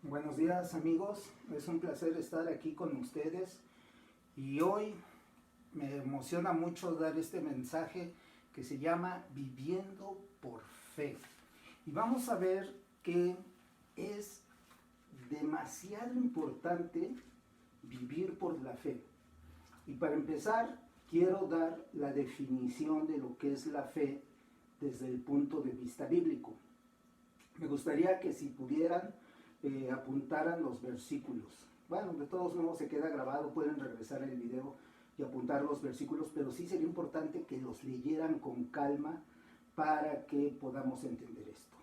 Buenos días amigos, es un placer estar aquí con ustedes y hoy me emociona mucho dar este mensaje que se llama Viviendo por Fe. Y vamos a ver que es demasiado importante vivir por la fe. Y para empezar, quiero dar la definición de lo que es la fe desde el punto de vista bíblico. Me gustaría que si pudieran apuntaran los versículos. Bueno, de todos modos se queda grabado, pueden regresar el video y apuntar los versículos, pero sí sería importante que los leyeran con calma para que podamos entender esto.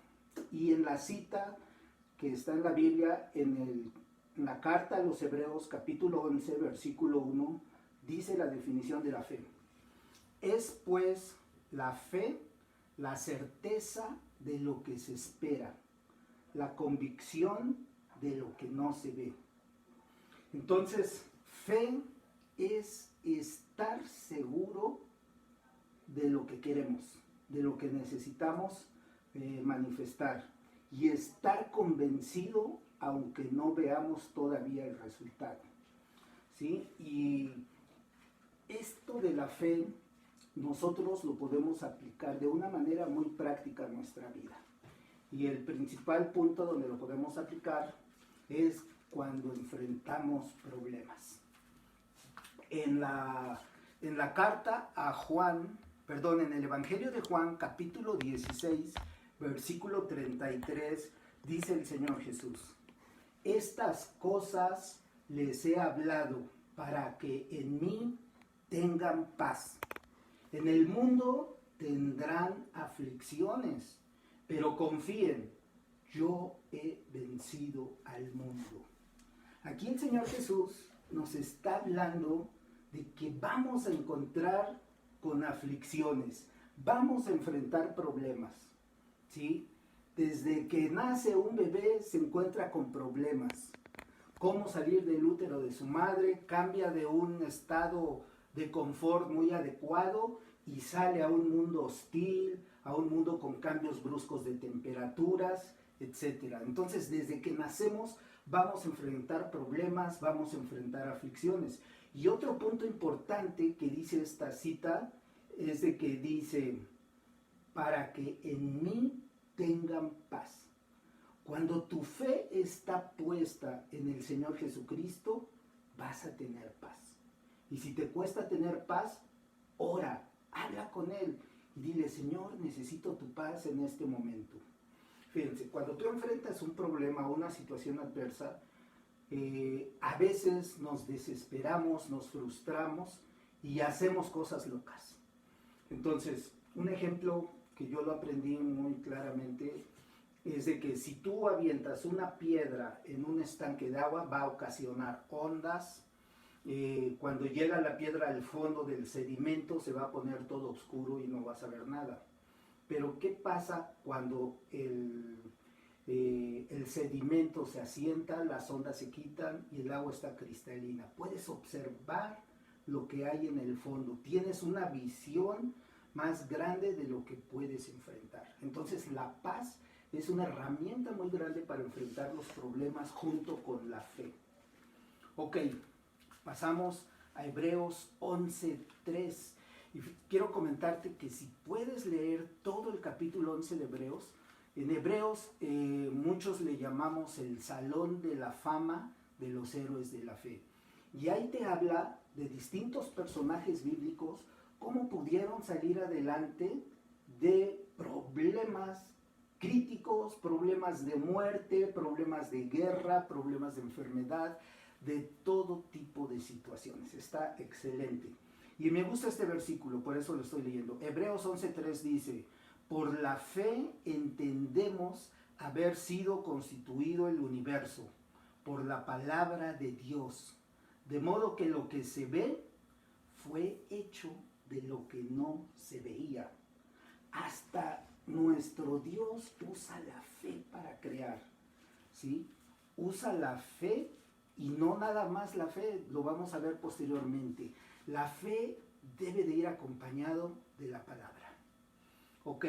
Y en la cita que está en la Biblia, en la carta a los Hebreos, capítulo 11, versículo 1, dice la definición de la fe. Es pues la fe la certeza de lo que se espera, la convicción de lo que no se ve. Entonces, fe es estar seguro de lo que queremos, de lo que necesitamos manifestar y estar convencido aunque no veamos todavía el resultado. ¿Sí? Y esto de la fe nosotros lo podemos aplicar de una manera muy práctica en nuestra vida. Y el principal punto donde lo podemos aplicar es cuando enfrentamos problemas. En la carta a Juan, en el Evangelio de Juan, capítulo 16, versículo 33, dice el Señor Jesús: estas cosas les he hablado para que en mí tengan paz. En el mundo tendrán aflicciones, pero confíen, yo he vencido al mundo. Aquí el Señor Jesús nos está hablando de que vamos a encontrar con aflicciones, vamos a enfrentar problemas, ¿sí? Desde que nace un bebé se encuentra con problemas. Cómo salir del útero de su madre, cambia de un estado de confort muy adecuado y sale a un mundo hostil, a un mundo con cambios bruscos de temperaturas, etc. Entonces, desde que nacemos vamos a enfrentar problemas, vamos a enfrentar aflicciones. Y otro punto importante que dice esta cita es de que dice, para que en mí tengan paz. Cuando tu fe está puesta en el Señor Jesucristo, vas a tener paz. Y si te cuesta tener paz, ora, habla con Él y dile: Señor, necesito tu paz en este momento. Fíjense, cuando tú enfrentas un problema, una situación adversa, a veces nos desesperamos, nos frustramos y hacemos cosas locas. Entonces, un ejemplo que yo lo aprendí muy claramente es de que si tú avientas una piedra en un estanque de agua, va a ocasionar ondas. Cuando llega la piedra al fondo del sedimento, se va a poner todo oscuro y no vas a ver nada. Pero ¿qué pasa cuando el sedimento se asienta, las ondas se quitan y el agua está cristalina? Puedes observar lo que hay en el fondo, tienes una visión más grande de lo que puedes enfrentar. Entonces la paz es una herramienta muy grande para enfrentar los problemas junto con la fe. Ok, pasamos a Hebreos 11:3. Y quiero comentarte que si puedes leer todo el capítulo 11 de Hebreos, en Hebreos muchos le llamamos el Salón de la Fama de los Héroes de la Fe. Y ahí te habla de distintos personajes bíblicos, cómo pudieron salir adelante de problemas críticos, problemas de muerte, problemas de guerra, problemas de enfermedad, de todo tipo de situaciones. Está excelente. Y me gusta este versículo, por eso lo estoy leyendo. Hebreos 11:3 dice: por la fe entendemos haber sido constituido el universo por la palabra de Dios, de modo que lo que se ve fue hecho de lo que no se veía. Hasta nuestro Dios usa la fe para crear, ¿sí? Usa la fe, y no nada más la fe, lo vamos a ver posteriormente. La fe debe de ir acompañado de la palabra. Ok,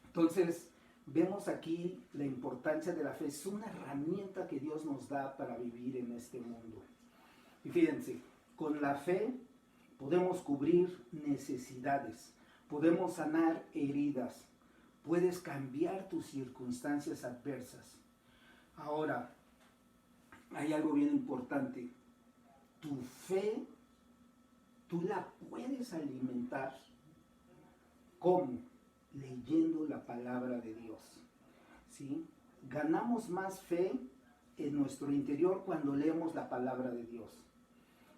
entonces vemos aquí la importancia de la fe. Es una herramienta que Dios nos da para vivir en este mundo. Y fíjense, con la fe podemos cubrir necesidades, podemos sanar heridas, puedes cambiar tus circunstancias adversas. Ahora, hay algo bien importante. Tu fe, tú la puedes alimentar. ¿Cómo? Leyendo la palabra de Dios. ¿Sí? Ganamos más fe en nuestro interior cuando leemos la palabra de Dios.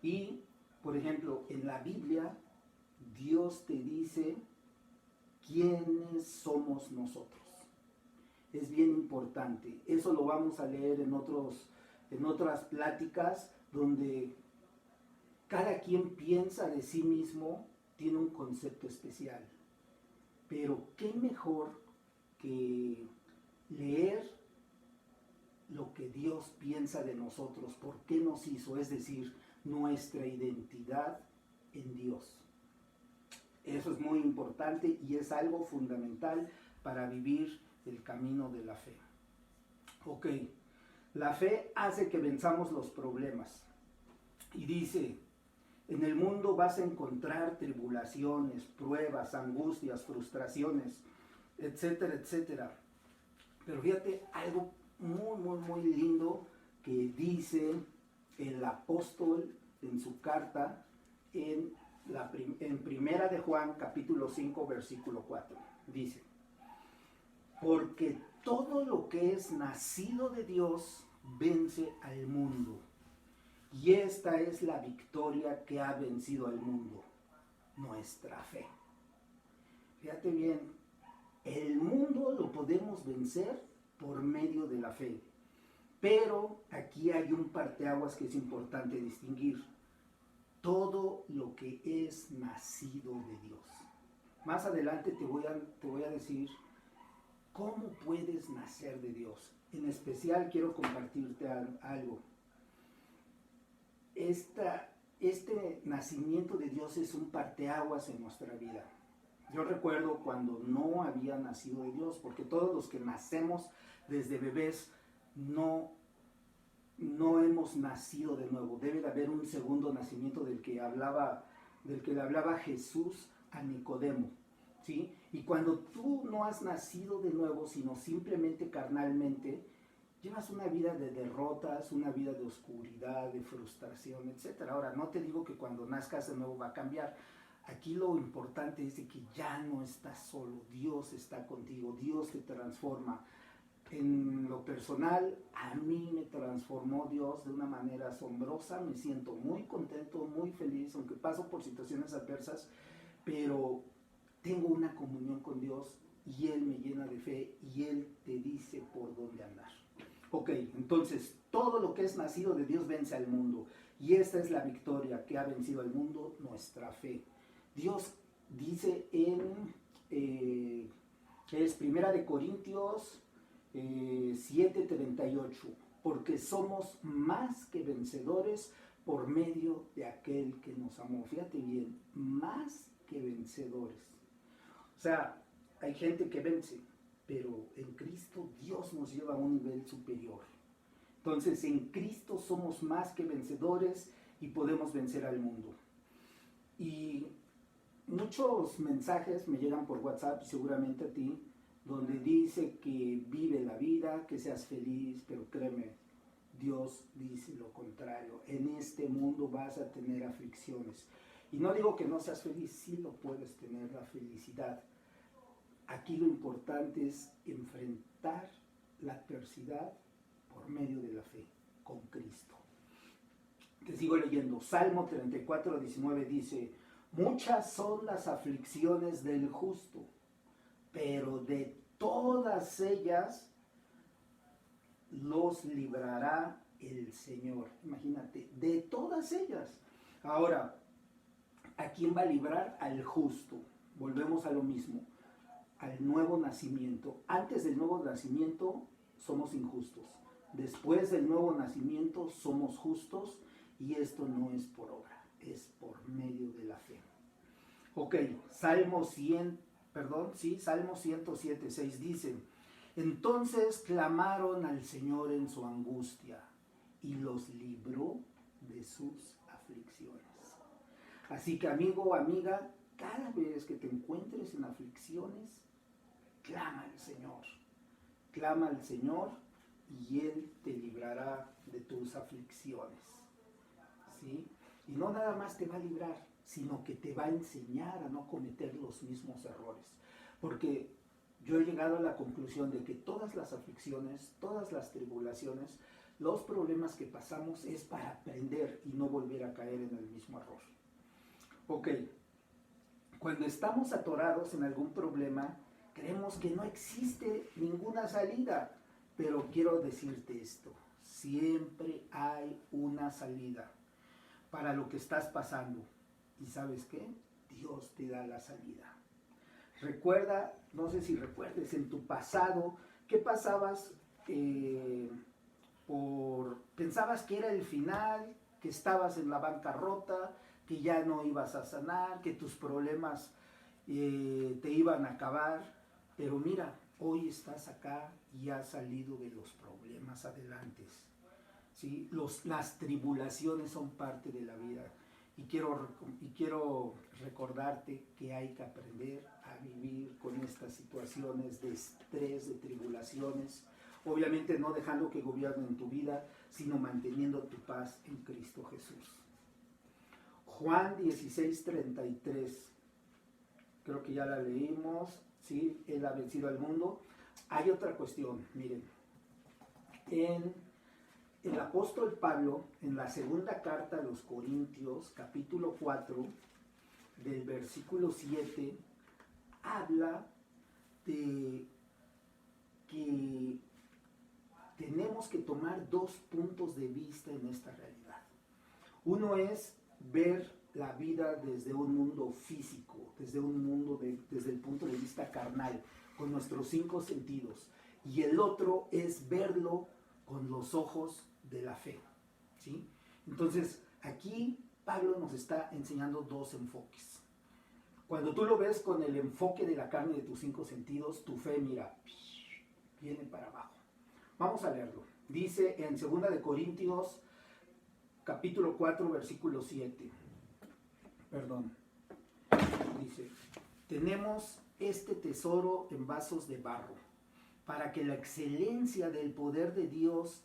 Y, por ejemplo, en la Biblia, Dios te dice quiénes somos nosotros. Es bien importante. Eso lo vamos a leer en otras pláticas donde cada quien piensa de sí mismo, tiene un concepto especial. Pero qué mejor que leer lo que Dios piensa de nosotros, por qué nos hizo, es decir, nuestra identidad en Dios. Eso es muy importante y es algo fundamental para vivir el camino de la fe. Ok, la fe hace que venzamos los problemas. Y dice, en el mundo vas a encontrar tribulaciones, pruebas, angustias, frustraciones, etcétera, etcétera. Pero fíjate algo muy, muy, muy lindo que dice el apóstol en su carta en Primera de Juan, capítulo 5, versículo 4. Dice, porque todo lo que es nacido de Dios vence al mundo. Y esta es la victoria que ha vencido al mundo, nuestra fe. Fíjate bien, el mundo lo podemos vencer por medio de la fe. Pero aquí hay un parteaguas que es importante distinguir. Todo lo que es nacido de Dios. Más adelante te voy a decir cómo puedes nacer de Dios. En especial quiero compartirte algo. Este nacimiento de Dios es un parteaguas en nuestra vida. Yo recuerdo cuando no había nacido de Dios, porque todos los que nacemos desde bebés no hemos nacido de nuevo. Debe de haber un segundo nacimiento del que le hablaba Jesús a Nicodemo, ¿sí? Y cuando tú no has nacido de nuevo, sino simplemente carnalmente, llevas una vida de derrotas, una vida de oscuridad, de frustración, etc. Ahora, no te digo que cuando nazcas de nuevo va a cambiar. Aquí lo importante es de que ya no estás solo. Dios está contigo, Dios te transforma. En lo personal, a mí me transformó Dios de una manera asombrosa. Me siento muy contento, muy feliz, aunque paso por situaciones adversas, pero tengo una comunión con Dios y Él me llena de fe y Él te dice por dónde andar. Ok, entonces, todo lo que es nacido de Dios vence al mundo. Y esta es la victoria que ha vencido al mundo, nuestra fe. Dios dice es Primera de Corintios 7:38, porque somos más que vencedores por medio de aquel que nos amó. Fíjate bien, más que vencedores. O sea, hay gente que vence, pero en Cristo Dios nos lleva a un nivel superior. Entonces, en Cristo somos más que vencedores y podemos vencer al mundo. Y muchos mensajes me llegan por WhatsApp, seguramente a ti, donde dice que vive la vida, que seas feliz, pero créeme, Dios dice lo contrario. En este mundo vas a tener aflicciones. Y no digo que no seas feliz, sí lo puedes tener, la felicidad. Aquí lo importante es enfrentar la adversidad por medio de la fe, con Cristo. Te sigo leyendo. Salmo 34:19 dice, muchas son las aflicciones del justo, pero de todas ellas los librará el Señor. Imagínate, de todas ellas. Ahora, ¿a quién va a librar? Al justo. Volvemos a lo mismo, al nuevo nacimiento. Antes del nuevo nacimiento somos injustos. Después del nuevo nacimiento somos justos y esto no es por obra, es por medio de la fe. Ok, Salmo 107:6 dice, Entonces clamaron al Señor en su angustia y los libró de sus aflicciones. Así que amigo o amiga, cada vez que te encuentres en aflicciones, clama al Señor. Clama al Señor y Él te librará de tus aflicciones. ¿Sí? Y no nada más te va a librar, sino que te va a enseñar a no cometer los mismos errores. Porque yo he llegado a la conclusión de que todas las aflicciones, todas las tribulaciones, los problemas que pasamos es para aprender y no volver a caer en el mismo error. Ok, cuando estamos atorados en algún problema, creemos que no existe ninguna salida, pero quiero decirte esto, siempre hay una salida para lo que estás pasando. ¿Y sabes qué? Dios te da la salida. Recuerda, no sé si recuerdes en tu pasado, ¿qué pasabas? Pensabas que era el final, que estabas en la bancarrota, que ya no ibas a sanar, que tus problemas te iban a acabar, pero mira, hoy estás acá y has salido de los problemas adelante. ¿Sí? Las tribulaciones son parte de la vida y quiero recordarte que hay que aprender a vivir con estas situaciones de estrés, de tribulaciones, obviamente no dejando que gobiernen tu vida, sino manteniendo tu paz en Cristo Jesús. Juan 16:33, creo que ya la leímos, ¿sí? Él ha vencido al mundo. Hay otra cuestión, miren, el apóstol Pablo, en la segunda carta a los Corintios, capítulo 4, del versículo 7, habla de que tenemos que tomar dos puntos de vista en esta realidad. Uno es ver la vida desde un mundo físico, desde el punto de vista carnal, con nuestros 5 sentidos. Y el otro es verlo con los ojos de la fe, ¿sí? Entonces, aquí Pablo nos está enseñando dos enfoques. Cuando tú lo ves con el enfoque de la carne de tus 5 sentidos, tu fe, mira, viene para abajo. Vamos a leerlo. Dice en 2 de Corintios, capítulo 4, versículo 7. Dice, tenemos este tesoro en vasos de barro, para que la excelencia del poder de Dios,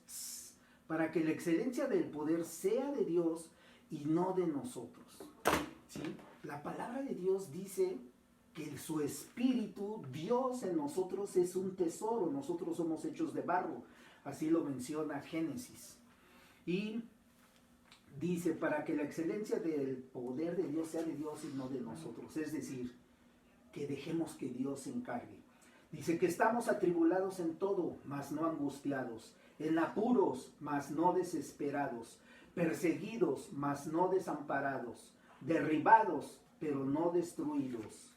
para que la excelencia del poder sea de Dios y no de nosotros. ¿Sí? La palabra de Dios dice que su espíritu, Dios en nosotros es un tesoro, nosotros somos hechos de barro, así lo menciona Génesis. Y dice, para que la excelencia del poder de Dios sea de Dios y no de nosotros, es decir, que dejemos que Dios se encargue. Dice que estamos atribulados en todo, mas no angustiados, en apuros, mas no desesperados, perseguidos, mas no desamparados, derribados, pero no destruidos.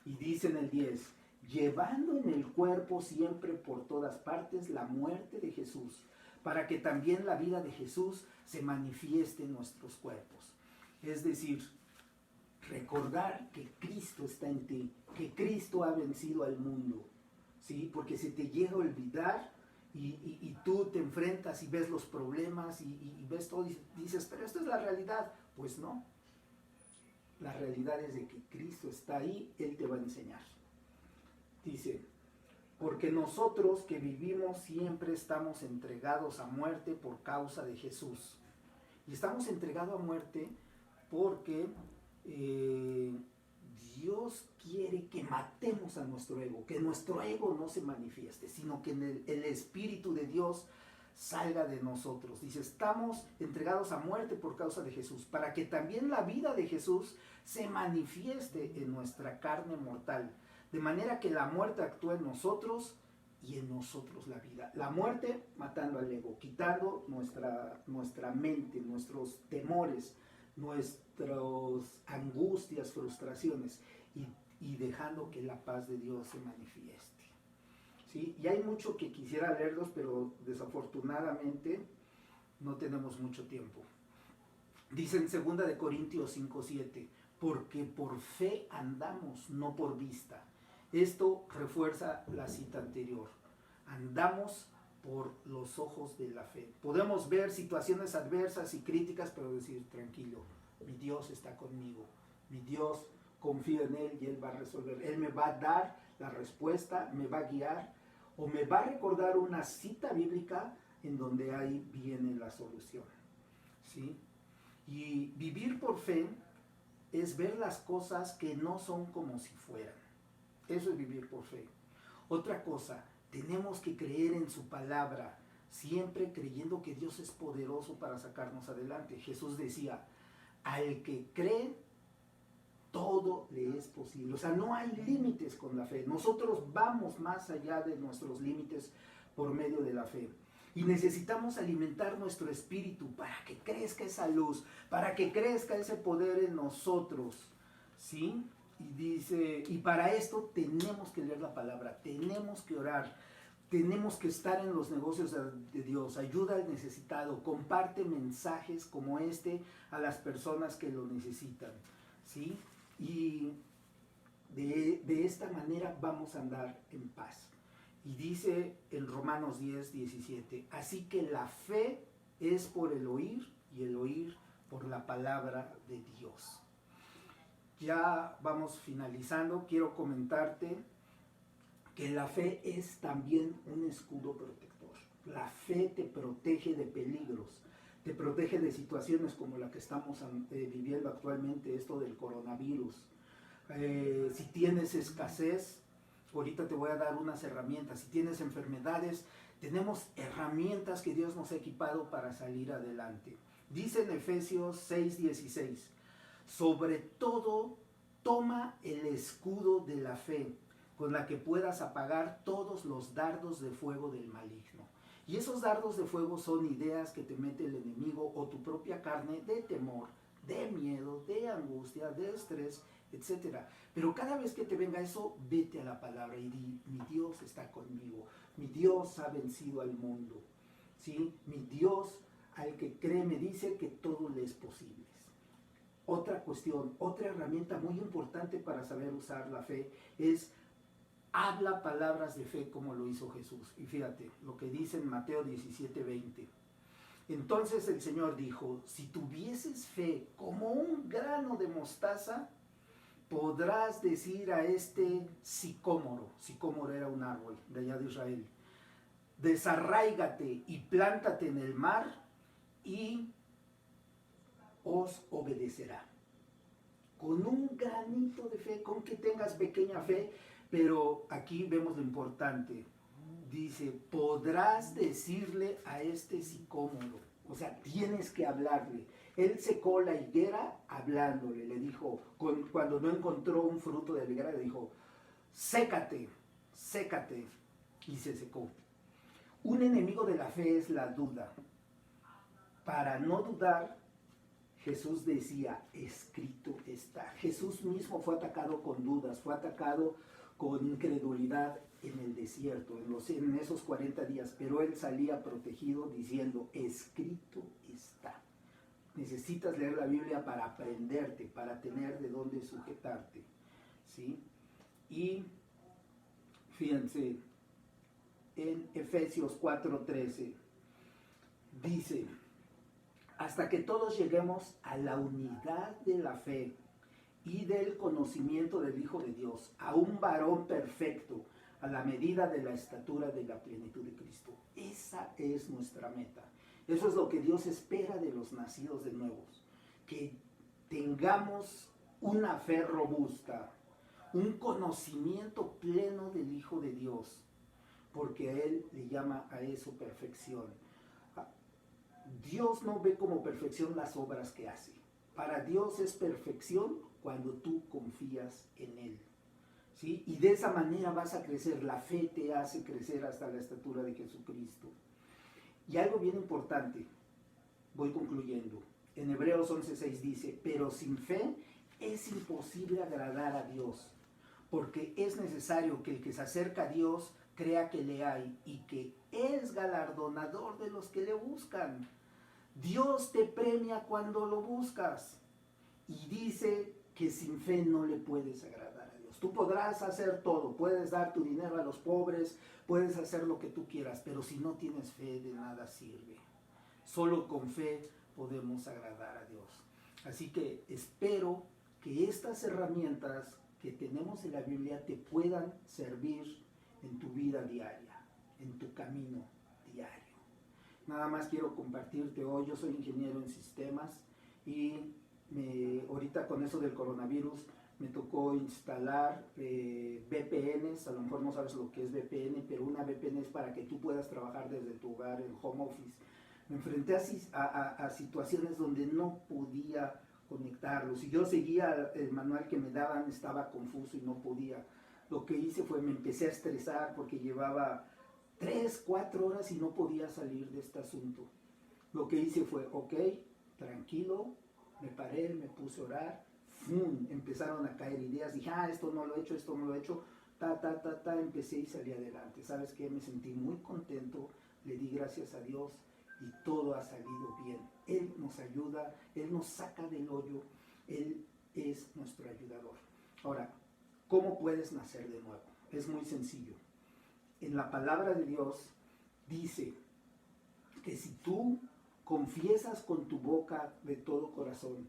Y dice en el 10, llevando en el cuerpo siempre por todas partes la muerte de Jesús, para que también la vida de Jesús se manifieste en nuestros cuerpos. Es decir, recordar que Cristo está en ti, que Cristo ha vencido al mundo, ¿sí? Porque se te llega a olvidar y tú te enfrentas y ves los problemas y ves todo y dices, pero esto es la realidad. Pues no, la realidad es de que Cristo está ahí, Él te va a enseñar. Dice, porque nosotros que vivimos siempre estamos entregados a muerte por causa de Jesús. Y estamos entregados a muerte porque Dios quiere que matemos a nuestro ego, que nuestro ego no se manifieste, sino que el Espíritu de Dios salga de nosotros. Dice, estamos entregados a muerte por causa de Jesús, para que también la vida de Jesús se manifieste en nuestra carne mortal, de manera que la muerte actúe en nosotros y en nosotros la vida. La muerte matando al ego, quitando nuestra mente, nuestros temores, nuestras angustias, frustraciones y dejando que la paz de Dios se manifieste. ¿Sí? Y hay mucho que quisiera leerlos, pero desafortunadamente no tenemos mucho tiempo. Dice en 2 de Corintios 5:7, porque por fe andamos, no por vista. Esto refuerza la cita anterior. andamos por los ojos de la fe. Podemos ver situaciones adversas y críticas, pero decir, tranquilo, mi Dios está conmigo, mi Dios, confío en Él y Él va a resolver. Él me va a dar la respuesta, me va a guiar o me va a recordar una cita bíblica en donde ahí viene la solución. ¿Sí? Y vivir por fe es ver las cosas que no son como si fueran. Eso es vivir por fe. Otra cosa, tenemos que creer en su palabra, siempre creyendo que Dios es poderoso para sacarnos adelante. Jesús decía, al que cree, todo le es posible. O sea, no hay límites con la fe. Nosotros vamos más allá de nuestros límites por medio de la fe. Y necesitamos alimentar nuestro espíritu para que crezca esa luz, para que crezca ese poder en nosotros, ¿sí? Y dice, y para esto tenemos que leer la palabra, tenemos que orar, tenemos que estar en los negocios de Dios, ayuda al necesitado, comparte mensajes como este a las personas que lo necesitan, ¿sí? Y de esta manera vamos a andar en paz. Y dice en Romanos 10, 17, así que la fe es por el oír y el oír por la palabra de Dios. Ya vamos finalizando, quiero comentarte que la fe es también un escudo protector. La fe te protege de peligros, te protege de situaciones como la que estamos viviendo actualmente, esto del coronavirus. Si tienes escasez, ahorita te voy a dar unas herramientas. Si tienes enfermedades, tenemos herramientas que Dios nos ha equipado para salir adelante. Dice en Efesios 6:16, sobre todo, toma el escudo de la fe, con la que puedas apagar todos los dardos de fuego del maligno. Y esos dardos de fuego son ideas que te mete el enemigo o tu propia carne de temor, de miedo, de angustia, de estrés, etc. Pero cada vez que te venga eso, vete a la palabra y di, mi Dios está conmigo, mi Dios ha vencido al mundo, ¿sí? Mi Dios al que cree me dice que todo le es posible. Otra cuestión, otra herramienta muy importante para saber usar la fe es habla palabras de fe como lo hizo Jesús. Y fíjate lo que dice en Mateo 17:20. Entonces el Señor dijo, si tuvieses fe como un grano de mostaza, podrás decir a este sicómoro era un árbol de allá de Israel, desarráigate y plántate en el mar y os obedecerá. Con un granito de fe, con que tengas pequeña fe, pero aquí vemos lo importante. Dice, podrás decirle a este sicómoro, o sea, tienes que hablarle. Él secó la higuera hablándole, le dijo, cuando no encontró un fruto de la higuera, le dijo, sécate, sécate, y se secó. Un enemigo de la fe es la duda. Para no dudar, Jesús decía, escrito está. Jesús mismo fue atacado con dudas, fue atacado con incredulidad en el desierto, en esos 40 días, pero él salía protegido diciendo, escrito está. Necesitas leer la Biblia para aprenderte, para tener de dónde sujetarte, ¿sí? Y fíjense, en Efesios 4:13 dice, hasta que todos lleguemos a la unidad de la fe y del conocimiento del Hijo de Dios, a un varón perfecto, a la medida de la estatura de la plenitud de Cristo. Esa es nuestra meta. Eso es lo que Dios espera de los nacidos de nuevos, que tengamos una fe robusta, un conocimiento pleno del Hijo de Dios, porque a Él le llama a eso perfección. Dios no ve como perfección las obras que hace. Para Dios es perfección cuando tú confías en Él, ¿sí? Y de esa manera vas a crecer. La fe te hace crecer hasta la estatura de Jesucristo. Y algo bien importante, voy concluyendo. En Hebreos 11:6 dice, pero sin fe es imposible agradar a Dios, porque es necesario que el que se acerca a Dios crea que le hay y que es galardonador de los que le buscan. Dios te premia cuando lo buscas. Y dice que sin fe no le puedes agradar a Dios. Tú podrás hacer todo, puedes dar tu dinero a los pobres, puedes hacer lo que tú quieras, pero si no tienes fe, de nada sirve. Solo con fe podemos agradar a Dios. Así que espero que estas herramientas que tenemos en la Biblia te puedan servir en tu vida diaria, en tu camino diario. Nada más quiero compartirte hoy, yo soy ingeniero en sistemas y ahorita con eso del coronavirus me tocó instalar VPNs. A lo mejor no sabes lo que es VPN, pero una VPN es para que tú puedas trabajar desde tu hogar en home office. Me enfrenté a situaciones donde no podía conectarlos. Si yo seguía el manual que me daban, estaba confuso y no podía. Lo que hice fue, me empecé a estresar porque llevaba 3, 4 horas y no podía salir de este asunto. Lo que hice fue, ok, tranquilo, me paré, me puse a orar, ¡fum! Empezaron a caer ideas, dije, esto no lo he hecho, empecé y salí adelante. ¿Sabes qué? Me sentí muy contento, le di gracias a Dios y todo ha salido bien. Él nos ayuda, Él nos saca del hoyo, Él es nuestro ayudador. Ahora, ¿cómo puedes nacer de nuevo? Es muy sencillo. En la palabra de Dios dice que si tú confiesas con tu boca de todo corazón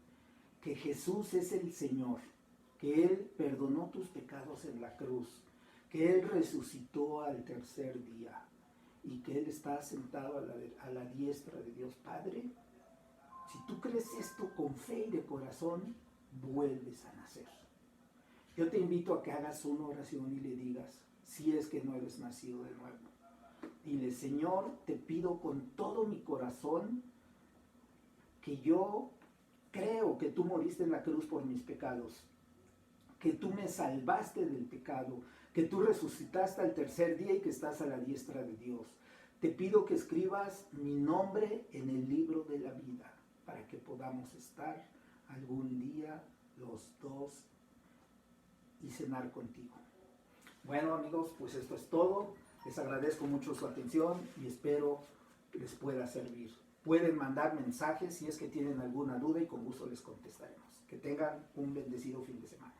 que Jesús es el Señor, que Él perdonó tus pecados en la cruz, que Él resucitó al tercer día y que Él está sentado a la diestra de Dios Padre, si tú crees esto con fe y de corazón, vuelves a nacer. Yo te invito a que hagas una oración y le digas, si es que no eres nacido de nuevo. Dile, Señor, te pido con todo mi corazón que yo creo que tú moriste en la cruz por mis pecados, que tú me salvaste del pecado, que tú resucitaste al tercer día y que estás a la diestra de Dios. Te pido que escribas mi nombre en el libro de la vida para que podamos estar algún día los dos y cenar contigo. Bueno, amigos, pues esto es todo. Les agradezco mucho su atención y espero que les pueda servir. Pueden mandar mensajes si es que tienen alguna duda y con gusto les contestaremos. Que tengan un bendecido fin de semana.